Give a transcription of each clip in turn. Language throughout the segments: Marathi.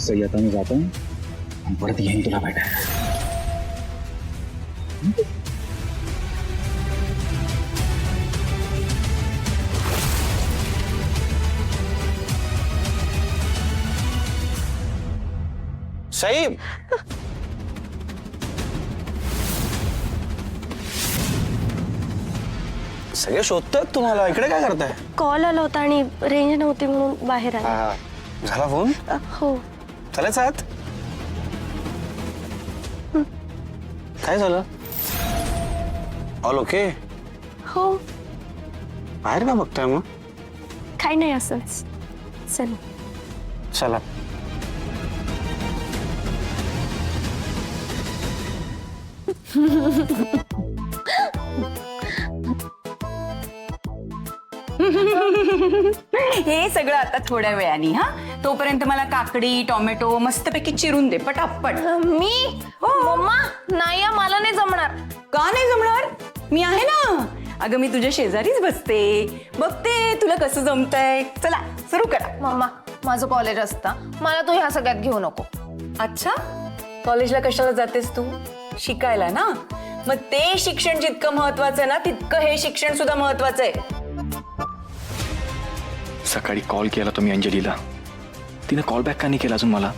सही आता मी जातो आणि परत येईन तुला भेटायला. साहेब सगळे शोधतात तुम्हाला. इकडे काय करताय? कॉल आला होता आणि रेंज नव्हती म्हणून बाहेर आले. हा, झाला फोन? हो. चालायचं आत? काय झालं? All okay? हो. बाहेर का बघताय मग? काही नाही असंच. चल. चला. हे सगळं आता थोड्या वेळाने. हा, तोपर्यंत मला काकडी टोमॅटो मस्तपैकी चिरून दे पटापट. मी मम्मा नाही मला नाही जमणार. का नाही जमणार? मी आहे ना. अगं मी तुझ्या शेजारीच बसते, बघते तुला कसं जमतंय. चला सुरू करा. मम्मा माझं कॉलेज असतं, मला तू ह्या सगळ्यात घेऊ नको. अच्छा, कॉलेजला कशाला जातेस तू? शिकायला ना. मग ते शिक्षण जितकं महत्वाचं आहे ना तितकं हे शिक्षण सुद्धा महत्वाचं आहे. सकाळी कॉल केला तो मी अंजलीला, तिने कॉल बॅक का नाही केला अजून मला?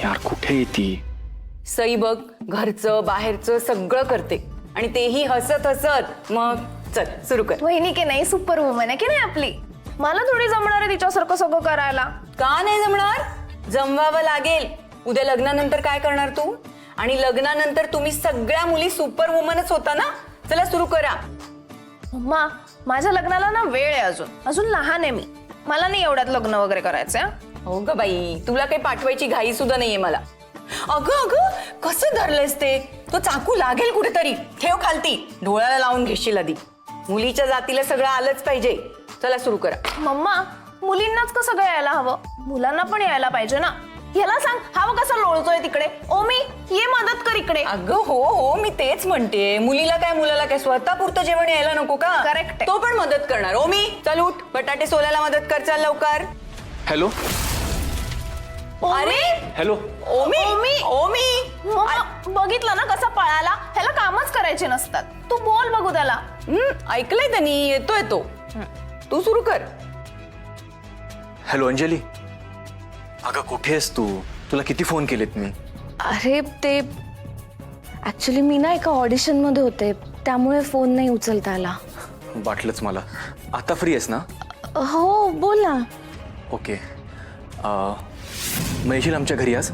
यार कुठे येते? सई बघ, घरचं बाहेरचं सगळं करते आणि तेही हसत हसत. मग चल सुरू कर. वहिनी की नाही सुपर वुमन आहे की नाही आपली. मला थोडी जमणार आहे तिच्यासारखं सगळं करायला. का नाही जमणार? जमवावं लागेल. उद्या लग्नानंतर काय करणार तू? आणि लग्नानंतर तुम्ही सगळ्या मुली सुपर वुमनच होता ना. चला सुरू करा. मम्मा माझ्या लग्नाला ना वेळ आहे, अजून लहान आहे मी. मला नाही एवढ्यात लग्न वगैरे करायचंय. हो ग बाई, तुला काही पाठवायची घाई सुद्धा नाहीये मला. अगं अगं कसं धरलंयस ते? तो चाकू लागेल कुठेतरी. ठेव खालती, डोळ्याला लावून घेशील आधी. मुलीच्या जातीला सगळं आलंच पाहिजे. चला सुरू करा. मम्मा मुलींनाच कसं सगळं यायला हवं, मुलांना पण यायला पाहिजे ना. ह्याला सांग हवं कसं लोळतोय तिकडे. ओमी ये मदत कर इकडे. अगं हो हो, मी तेच म्हणते. मुलीला काय मुलाला काय स्वतः पुरतं जेवण यायला नको का? Correct आहे. तो पण मदत करणार. ओमी चल उठ, बटाटे सोलायला मदत कर. चल लवकर. हॅलो अरे हॅलो. ओमी ओमी. ओमी. मम्मा बघितलं ना कसा पळाला. ह्याला कामच करायचे नसतात. तू बोल बघू त्याला. ऐकलंय त्यांनी. येतोय तो. तू सुरू कर. हॅलो अंजली, अगं कुठे आहेस तू? तुला किती फोन केलेत मी. अरे ते ऍक्च्युली मी ना एका ऑडिशन मध्ये होते, त्यामुळे फोन नाही उचलता आला. वाटलंच मला. आता फ्री आहेस ना? हो बोल ना. ओके. मग येशील आमच्या घरी आज?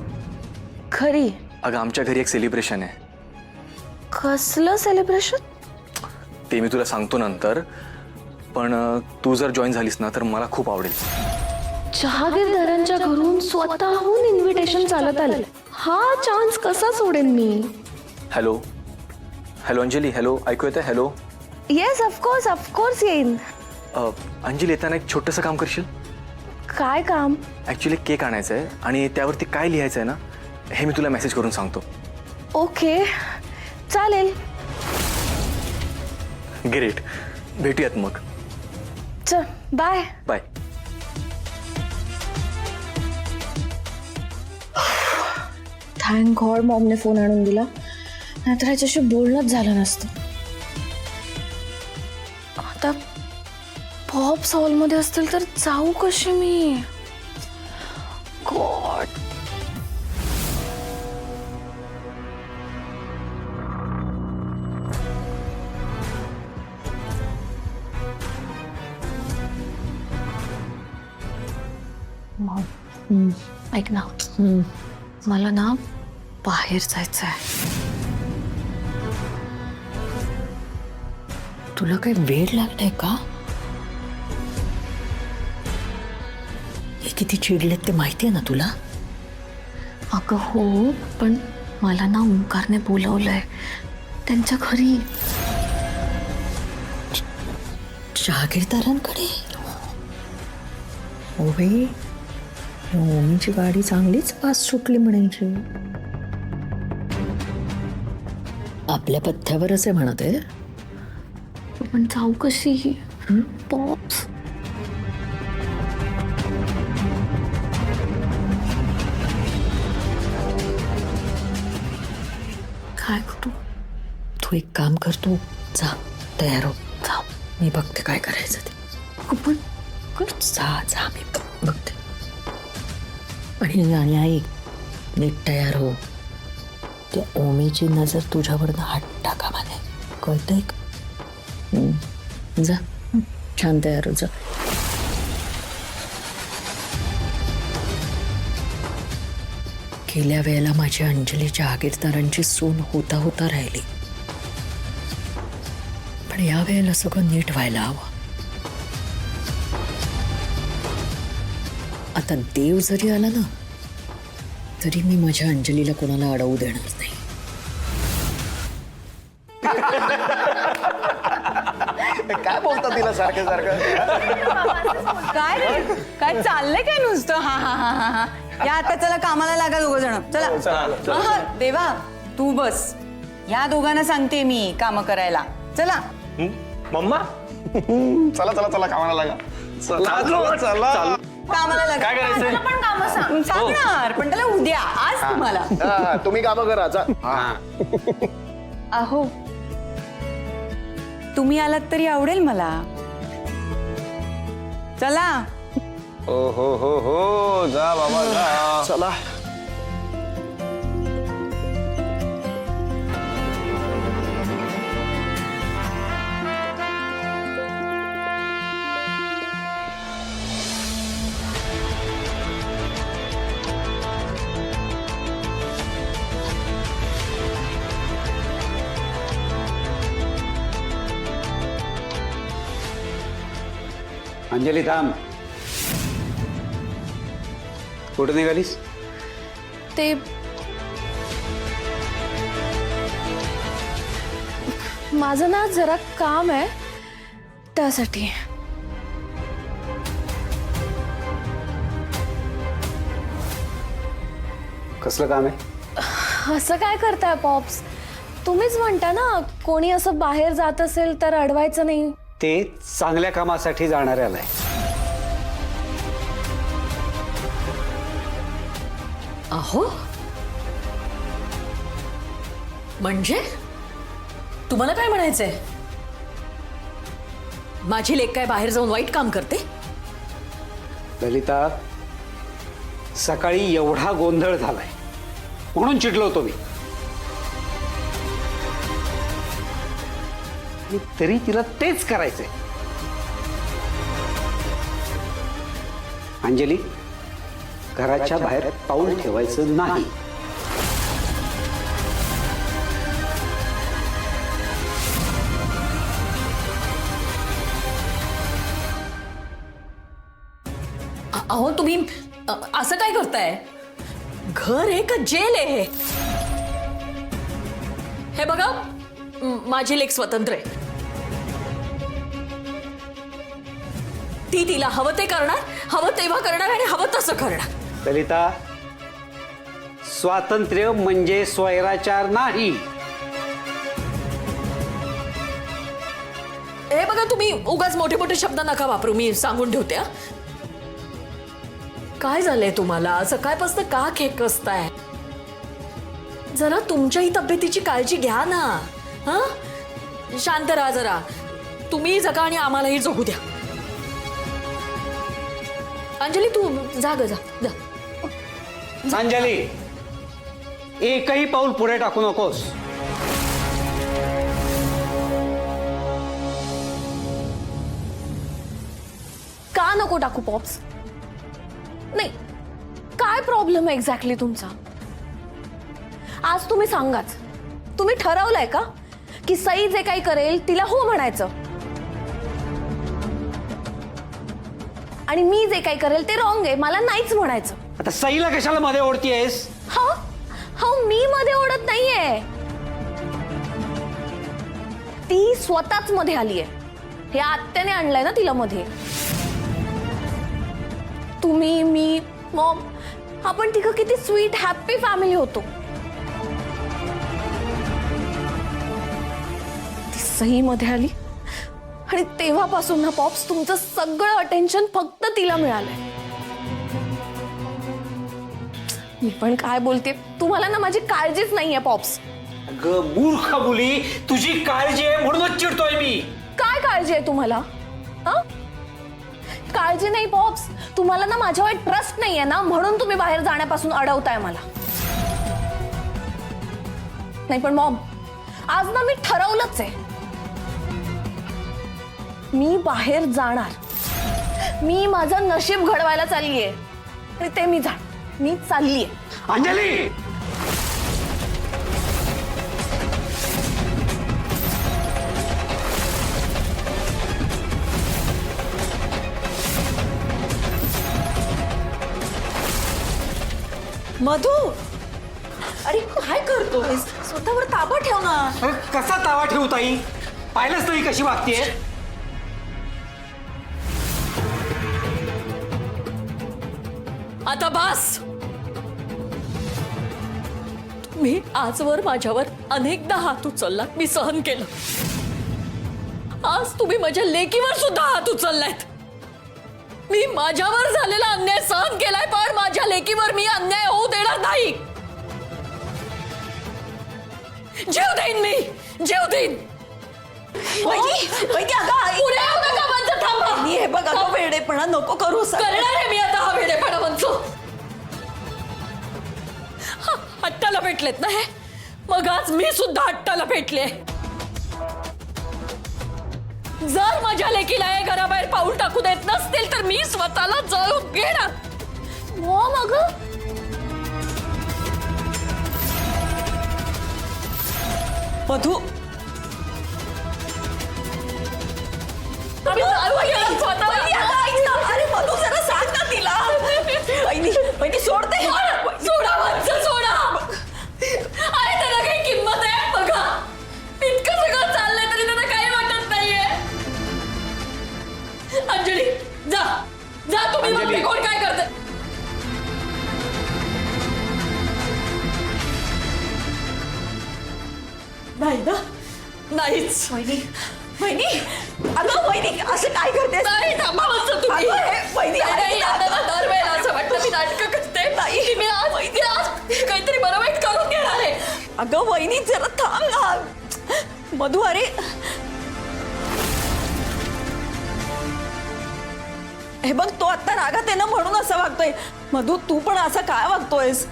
खरी? अगं आमच्या घरी एक सेलिब्रेशन आहे. कसलं सेलिब्रेशन? ते मी तुला सांगतो नंतर, पण तू जर जॉईन झालीस ना तर मला खूप आवडेल. जहागीरदारांच्या घरून स्वतःहून इन्व्हिटेशन चालत आलं. हा चान्स कसा सोडेन मी? Hello hello Anjali. हॅलो, ऐकू येतं? हॅलो. येस ऑफकोर्स येईन. अंजली येताना एक छोटंसं काम करशील? काय काम? ॲक्च्युली केक आणायचा आहे आणि त्यावरती काय लिहायचं आहे ना हे मी तुला मेसेज करून सांगतो. ओके चालेल. ग्रेट, भेटूयात मग. चल बाय. बाय. थँक गॉड मॉमने फोन आणून दिला, नाहीतर ह्याच्याशी बोलणंच झालं नसतं. आता पॉप्स हॉलमध्ये असतील तर जाऊ कशी मी? गॉड. ऐक ना, मला ना बाहेर जायचं आहे. तुला काही वेळ लागलाय का? हे किती चिडलेत ते माहितीये ना तुला? अगं हो, पण मला ना ओंकारने बोलवलंय त्यांच्या घरी. जहागीरदारांकडे? हो बाई, ओमीची गाडी चांगलीच फास्ट सुटली म्हणायची. आपल्या पथ्यावरच आहे म्हणत आहे. पण जाऊ कशी? पॉप्स काय करू? तू एक काम कर, तू जा तयार हो, जा. मी बघते काय करायचं ते. पण जा मी बघते. आणि ऐक, नीट तयार हो. त्या ओमीची नजर तुझ्यावरनं हट्टा कामा नये, कळतंय का? जा छान तयार हो, जा. गेल्या वेळेला माझी अंजली जहागीरदारांची सून होता होता राहिली, पण या वेळेला सगळं नीट व्हायला हवं. आता देव जरी आला ना, तरी मी माझ्या अंजलीला कोणाला अडवू देणार नाही. काय बोलता तिला सारखं सारखं? काय रे काय चाललंय काय नुसतं? हा हा हा हा हा या आता चला कामाला लागा दोघ जण. चला हा, देवा तू बस. या दोघांना सांगते मी काम करायला. चला मम्मा चला चला चला कामाला लागा. चला चला कामाला लागा. काय करायचंय? मला पण कामं सांग. सांगणार पण त्याला उद्या, आज तुम्हाला. तुम्ही कामं करा. अहो तुम्ही आलात तरी आवडेल मला. चला. हो हो हो हो जा बाबा जा. चला. अंजली थांब. कुठे निघालीस? ते माझं ना जरा काम आहे त्यासाठी. कसलं काम आहे? असं काय करताय पॉप्स? तुम्हीच म्हणता ना, कोणी असं बाहेर जात असेल तर अडवायचं नाही. ते चांगल्या कामासाठी जाणाऱ्याला आहे. अहो म्हणजे तुम्हाला काय म्हणायचंय? माझी लेक काय बाहेर जाऊन वाईट काम करते? ललिता, सकाळी एवढा गोंधळ झालाय म्हणून चिडलो होतो मी. आणि तरी तिला तेच करायचंय. अंजली, घराच्या बाहेर पाऊल ठेवायचं नाही. अहो तुम्ही असं काय करताय? घर आहे का जेल आहे हे बघा. माझी लेक स्वतंत्र आहे. ती तिला हवं ते करणार, हवं तेव्हा करणार आणि हवं तसं करणार. ललिता, स्वातंत्र्य म्हणजे स्वैराचार नाही. हे बघा, तुम्ही उगाच मोठे मोठे शब्द नका वापरू. मी सांगून ठेवते. काय झालंय तुम्हाला? सकाळपासून का खेकसताय? जरा तुमच्याही तब्येतीची काळजी घ्या ना. हा, शांत राहा जरा. तुम्ही जगा आणि आम्हालाही जगू द्या. अंजली तू जाग जा. अंजली, एकही पाऊल पुढे टाकू नकोस. का नको टाकू पॉप्स? नाही, काय प्रॉब्लेम आहे एक्झॅक्टली तुमचा? आज तुम्ही सांगाच. तुम्ही ठरवलंय का की सई जे काही करेल तिला हो म्हणायचं आणि मी जे काही करेल ते रॉंग आहे मला नाहीच म्हणायचं? आता सईला कशाला मध्ये ओढतीयेस? हा हा, मी मध्ये ओढत नाहीये. ती स्वतःच मध्ये आलीये. हे आत्याने आणलंय ना तिला मध्ये. तुम्ही, मी, मॉम, आपण तिघं किती स्वीट हॅपी फॅमिली होतो. ती सही मध्ये आली आणि तेव्हापासून ना पॉप्स तुमचं सगळं अटेन्शन फक्त तिला मिळालंय. मी पण काय बोलते, तुम्हाला ना माझी काळजीच नाहीये पॉप्स. अगं मूर्ख मुली, तुझी काळजी आहे म्हणूनच चिडतोय मी. काय काळजी आहे तुम्हाला? हं? काळजी नाही पॉप्स, तुम्हाला ना माझ्यावर ट्रस्ट नाहीये ना, म्हणून तुम्ही बाहेर जाण्यापासून अडवताय मला. नाही पण मॉम, आज ना मी ठरवलंच आहे, मी बाहेर जाणार. मी माझं नशीब घडवायला चाललीये आणि ते मी चाललीये. अंजली, मधू, अरे काय करतोयस? स्वतःवर ताबा ठेव ना. अरे कसा तावा ठेवू ताई? पाहिलंच नाही कशी वागतेय. आता बस. तुम्ही आजवर माझ्यावर अनेकदा हात उचललात, मी सहन केलं. आज तुम्ही माझ्या लेकीवर सुद्धा हात उचललायत. मी माझ्यावर झालेला अन्याय सहन केलाय, पण माझ्या लेकीवर मी अन्याय होऊ देणार नाही. जीव देईन मी, जीव देईन. पुढे येऊ नका माझं, थांबा. हे बघ अगं, वेडेपणा नको करू. करणार आहे मी आता हा वेडेपणा म्हणतो. हट्टाला भेटलेत ना हे, मग आज मी सुद्धा हट्टाला भेटले. जर माझ्या लेकीला हे घराबाहेर पाऊल टाकू देत नसतील तर मी स्वतःला जळून घेणार. मॉम अगं, मधू, अरे मधू जरा सांग ना तिला. वहिनी सोडते. सोडा माझं, सोडा. अरे त्याला काही किंमत आहे बघा. इतकं सगळं चाललंय तरी त्याला काही वाटत नाहीये. अंजली, जा जा तुम्ही. अंजली. बघते कोण काय करते. नाही ना, नाहीच. वहिनी, अगं वहिनी असं काय करते? नाही, थांबा माझं तुम्ही. अगं, हे वहिनी, नाही, आता ना दरवेळेला असं वाटतं मी नाटकं करते. की मी आज काहीतरी बरं वाईट करून घेणार आहे. अगं वहिनी जरा थांब ना. मधू, अरे हे बघ, तो आता रागात आहे ना म्हणून असं वागतोय. मधू, तू पण असं काय वागतोयस?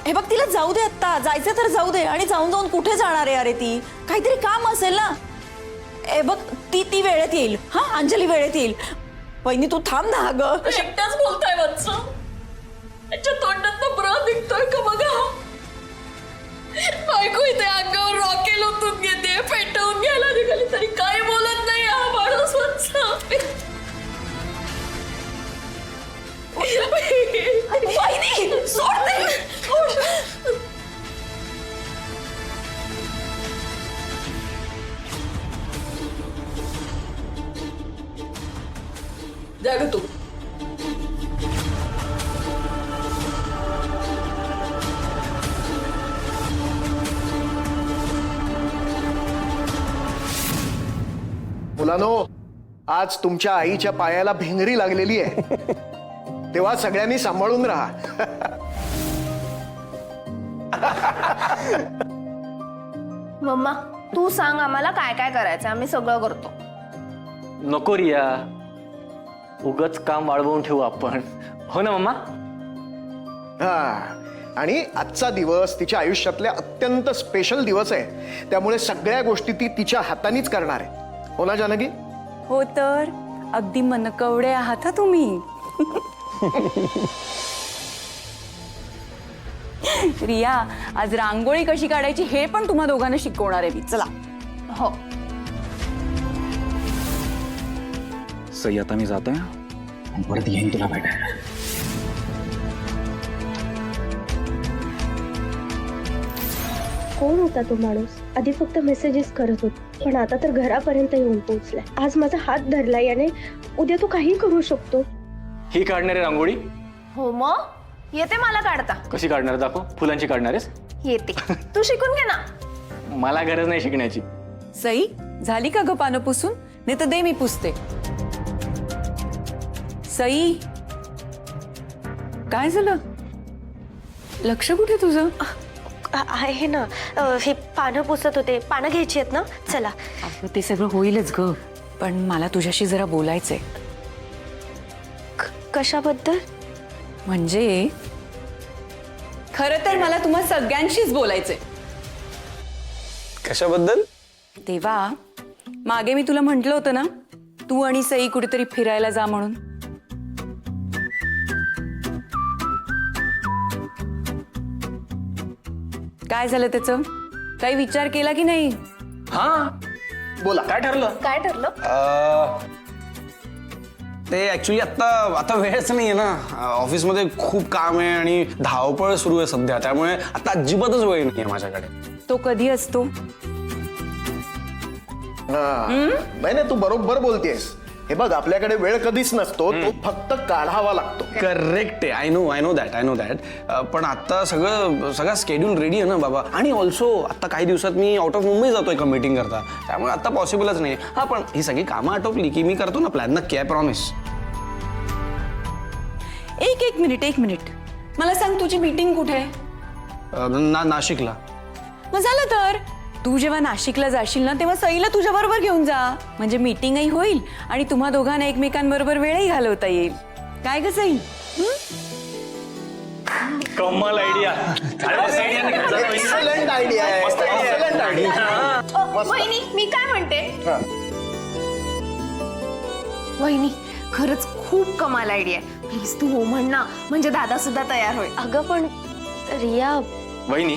हे बघ, तिला जाऊ दे, आता जायचं तर जाऊ दे. आणि जाऊन जाऊन कुठे जाणार आहे? अरे ती काहीतरी काम असेल ना. हे बघ, ती वेळेत येईल. हा, अंजली वेळेत येईल. वहिनी तू थांब ना. अगं एकटाच बोलताय वत्स. त्याच्या तोंडात ब्रह निघतोय का बघा. बायको इथे अंगावर रॉकेल ओतून घेते, पेटवून घ्यायला निघाली तरी काही बोलत नाही हा माणूस वत्स. वहिनी सोड दे. जा ग तू. मुलांनो, आज तुमच्या आईच्या पायाला भेंगरी लागलेली आहे. तेव्हा सगळ्यांनी सांभाळून राहा. मम्मा तू सांग आम्हाला काय काय करायचं, आम्ही सगळं करतो. नको रिया, उगच काम वाढवून ठेवू आपण. हो ना मम्मा? हा, आणि आजचा दिवस तिच्या आयुष्यातल्या अत्यंत स्पेशल दिवस आहे. त्यामुळे सगळ्या गोष्टी ती तिच्या हातानेच करणार आहे. हो ना जानकी? हो तर अगदी मनकवडे आहात हा तुम्ही. रिया, आज रांगोळी कशी काढायची हे पण तुम्हा दोघांना शिकवणार आहे मी. चला. हो. सई, आता मी जातोय. परत येईन तुला भेटायला. कोण होता तो माणूस? आधी फक्त मेसेजेस करत होता, पण आता तर घरापर्यंत येऊन पोहोचलाय. आज माझा हात धरला याने, उद्या तो काही करू शकतो. ही काढणार आहे रांगोळी? हो मग येते मला काढता. कशी काढणार दाखव. फुलांची काढणार आहेस? येते, तू शिकून घे ना. मला गरज नाही शिकण्याची. सई, झाली का ग पानं पुसून? नाही तर दे मी पुसते. सई, काय झालं? लक्ष कुठे तुझं? आहे ना, हे पानं पुसत होते. पानं घ्यायची आहेत ना? चला. अगं ते सगळं होईलच ग, पण मला तुझ्याशी जरा बोलायचंय. कशाबद्दल? म्हणजे खरं तर मला तुम्हा सगळ्यांशीच बोलायचंय. कशाबद्दल? तेव्हा मागे मी तुला म्हटलं होतं ना, तू आणि सई कुठेतरी फिरायला जा म्हणून. काय झालं त्याचं? काही विचार केला की नाही? हा बोला. काय ठरलं? काय ठरलं? ते ऍक्च्युली आता वेळच नाहीये ना. ऑफिसमध्ये खूप काम आहे आणि धावपळ सुरू आहे सध्या, त्यामुळे आता अजिबातच वेळ नाहीये माझ्याकडे. तो कधी असतो? नाही, तू बरोबर बोलतेस. हे बघ, आपल्याकडे वेळ कधीच नसतो, तो फक्त काढावा लागतो. करेक्ट आहे. I know that. पण आता सगळा स्केड्यूल रेडी आहे ना बाबा. आणि ऑल्सो आता काही दिवसात मी आउट ऑफ मुंबई जातोय एका मीटिंग करता, त्यामुळे आता पॉसिबलच नाही. हा, पण ही सगळी कामं आटोपली की मी करतो ना प्लॅन, नक्की, आय प्रॉमिस. एक मिनिट मला सांग, तुझी मीटिंग कुठे आहे? नाशिकला. मग झालं तर तू जेव्हा नाशिकला जाशील ना, तेव्हा सईला तुझ्या बरोबर घेऊन जा. म्हणजे मीटिंगही होईल आणि तुम्हा दोघांना एकमेकांबरोबर वेळही घालवता येईल. काय ग सई? कमाल आयडिया. एक्सलंट आयडिया आहे. Excellent idea. वहिनी, मी काय म्हणते, वहिनी खरंच खूप कमाल आयडिया आहे. प्लीज तू हो म्हण ना, म्हणजे दादा सुद्धा तयार होईल. अगं पण रिया, वहिनी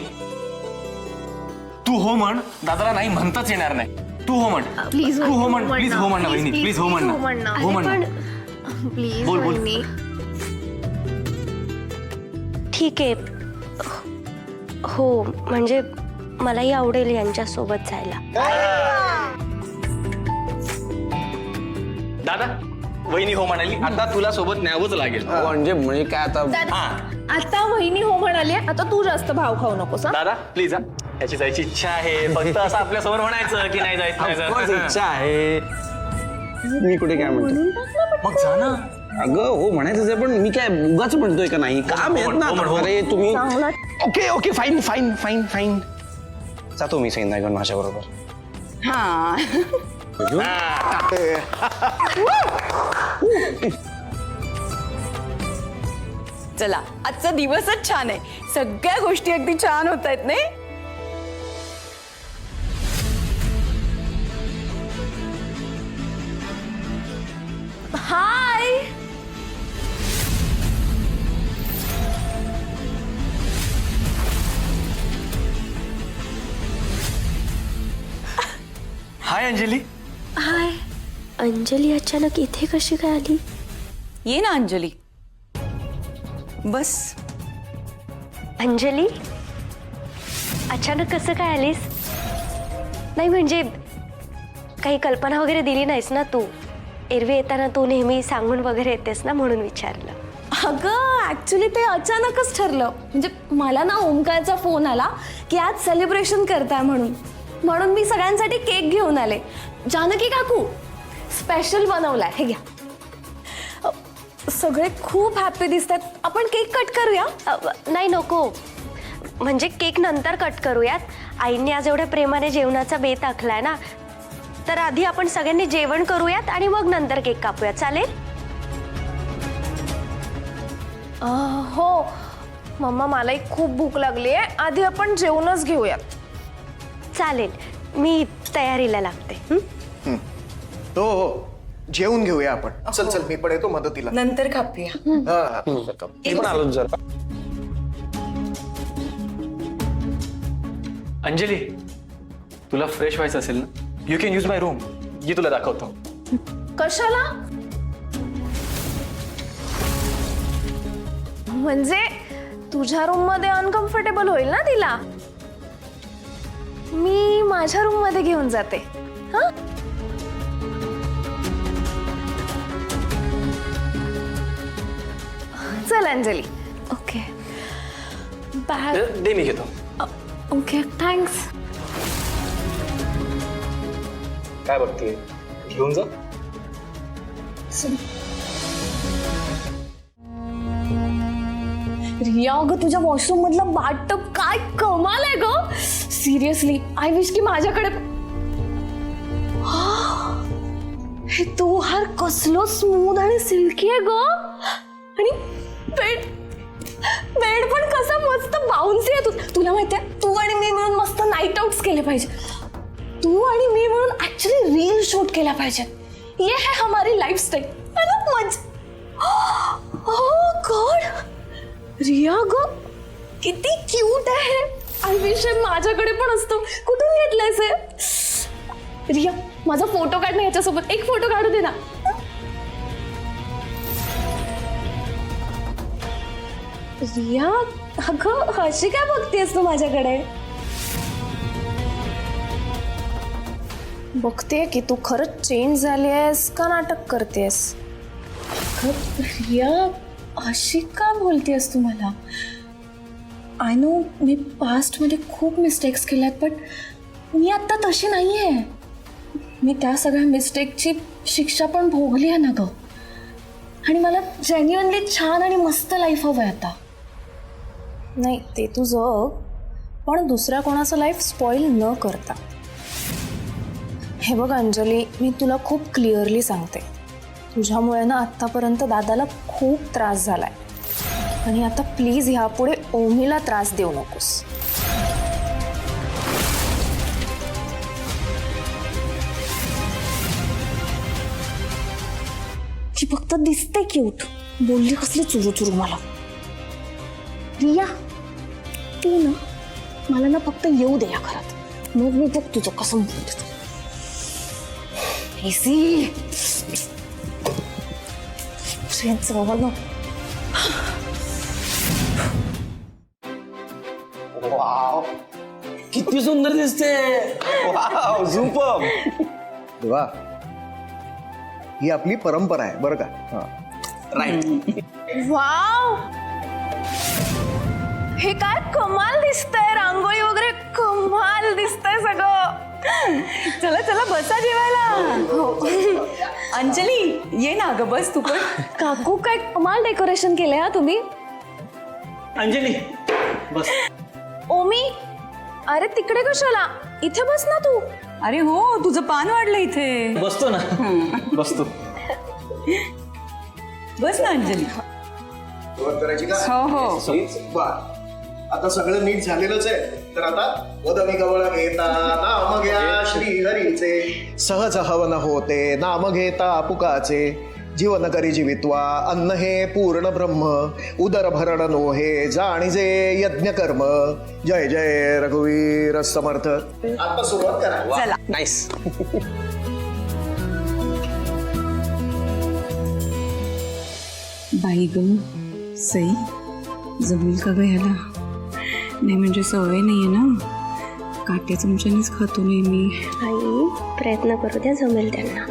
तू हो म्हण, दादाला नाही म्हणताच येणार नाही. तू हो म्हण, प्लीज तू हो म्हण, प्लीज हो म्हण ना वहिनी, प्लीज हो म्हण ना, हो म्हण ना. प्लीज बोल. वहिनी. ठीक आहे. हो, म्हणजे मलाही आवडेल यांच्यासोबत जायला. दादा, वहिनी हो म्हणाली, आता तुला सोबत न्यावंच लागेल. म्हणजे काय आता? आता वहिनी हो म्हणाली, आता तू जास्त भाव खाऊ नकोस. दादा प्लीज, हा याची जायची इच्छा आहे, फक्त असं आपल्या समोर म्हणायचं की नाही Of course, जायचं. इच्छा आहे. मी कुठे काय म्हणतो? मग जा ना. अगं हो म्हणायचंच आहे, पण मी काय उगाच म्हणतोय का नाही? काम आहेत ना आता. अरे तुम्ही ओके फाईन. जातो मी सैन्य घेऊन माझ्या बरोबर. हा. चला, आजचा दिवसच छान आहे. सगळ्या गोष्टी अगदी छान होत आहेत नाही. हाय. हाय अंजली. हाय. अंजली अचानक इथे कशी काय आली? ये ना अंजली, बस. अंजली, अचानक कसं काय आलीस? नाही म्हणजे काही कल्पना वगैरे दिली नाहीस ना तू? एरवी येताना तू नेहमी सांगून वगैरे येतेस ना, म्हणून विचारलं. अगं ऍक्च्युली ते अचानकच ठरलं. म्हणजे मला ना ओमकारचा फोन आला की आज सेलिब्रेशन करताय म्हणून मी सगळ्यांसाठी केक घेऊन आले. जानकी काकू स्पेशल बनवलाय, हे घ्या. सगळे खूप हॅपी दिसतात. आपण केक कट करूया? नाही नको, म्हणजे केक नंतर कट करूयात. आईने आज एवढ्या प्रेमाने जेवणाचा बेत आखलाय ना, तर आधी आपण सगळ्यांनी जेवण करूयात आणि मग नंतर केक कापूयात. चालेल? हो मम्मा, मलाही खूप भूक लागली आहे. आधी आपण जेवणच घेऊयात. चालेल, मी तयारीला लागते. हो, जेवून घेऊया आपण. चल मी पण येतो मदतीला. नंतर कापूया. मी पण आलोच जरा. अंजली, तुला फ्रेश व्हायचं असेल ना, you can use my room. ये तुला दाखवतो. कशाला? म्हणजे तुझ्या रूम मध्ये अनकम्फर्टेबल होईल ना तिला. मी माझ्या रूम मध्ये घेऊन जाते. हा, चल अंजली. Okay, bye. दे मी घेतो. Okay, thanks. काय बघते, घेऊन जा. रिया अगं तुझ्या वॉशरूम मधला बाथटब काय कमाल आहे ग. सिरियसली आय विश की माझ्याकडे हे तो हार कसलो स्मूथ आणि सिल्की आहे ग. आणि बेड बेड पण कसा मस्त बाउन्सी आहे. तुला माहितीये तू आणि मी मिळून मस्त नाईट आउट्स केले पाहिजे. तू आणि मी मिळून ऍक्च्युली रील शूट केला पाहिजे. ये है हमारी लाईफस्टाईल. ओह गॉड रिया ग किती क्यूट आहे. आय विश माझ्याकडे पण असतो. कुठून घेतलायस हे? रिया माझा फोटो काढ ना याच्यासोबत. एक फोटो काढू दे ना. रिया अगं अशी काय बघतेस तू माझ्याकडे? बघते की तू खरंच चेंज झाली आहेस का नाटक करतेस. रिया अशी का बोलतेस तू मला? आय नो मी पास्टमध्ये खूप मिस्टेक्स केल्यात पण मी आत्ता तशी नाही आहे. मी त्या सगळ्या मिस्टेकची शिक्षा पण भोगली आहे ना गं. आणि मला जेन्युअनली छान आणि मस्त लाईफ हवं आहे आता. नाही ते तू जग पण दुसऱ्या कोणाचं लाईफ स्पॉईल न करता. हे बघ अंजली मी तुला खूप क्लिअरली सांगते तुझ्यामुळे ना आत्तापर्यंत दादाला खूप त्रास झालाय आणि आता प्लीज ह्यापुढे ओमीला त्रास देऊ नकोस. ती फक्त दिसते क्यूट बोलली कसली चुरू चुरू मला. रिया ती ना मला ना फक्त येऊ दे या घरात मग मी बघ तुझं कसं बोलते. किती सुंदर दिसते. Wow super. वा ही आपली परंपरा आहे बरं का. राईट. वाव हे काय कमाल दिसतंय. रांगोळी वगैरे कमाल दिसतंय सगळं. चला चला बसा जेवायला. अंजली ये ना ग बस तू पण. काकू काय कमाल डेकोरेशन केलंय हा तुम्ही. अंजली बस. ओमी अरे तिकडे कशाला इथे बस ना तू. अरे हो तुझं पान वाढलं इथे. बसतो ना. बसतो. बस ना अंजली. करायची का? हो हो. वा आता सगळं नीट झालेलंच आहे तर आता वदमी गवळ घेता नाम घ्या श्रीहरीचे सहज हवन होते नाम घेता पुकाचे जीवन करी जीवित्वा अन्न हे पूर्ण ब्रह्म उदर भरण नोहे जाणीजे यज्ञ कर्म जय जय रघुवीर समर्थ. आता सुरुवात करा. चला. नाईस. बाई ग सई जमेल का ग ह्याला? नाही म्हणजे सवय नाहीये ना काट्या चमच्यानेच खातो नेहमी. आई प्रयत्न करू द्या जमेल त्यांना.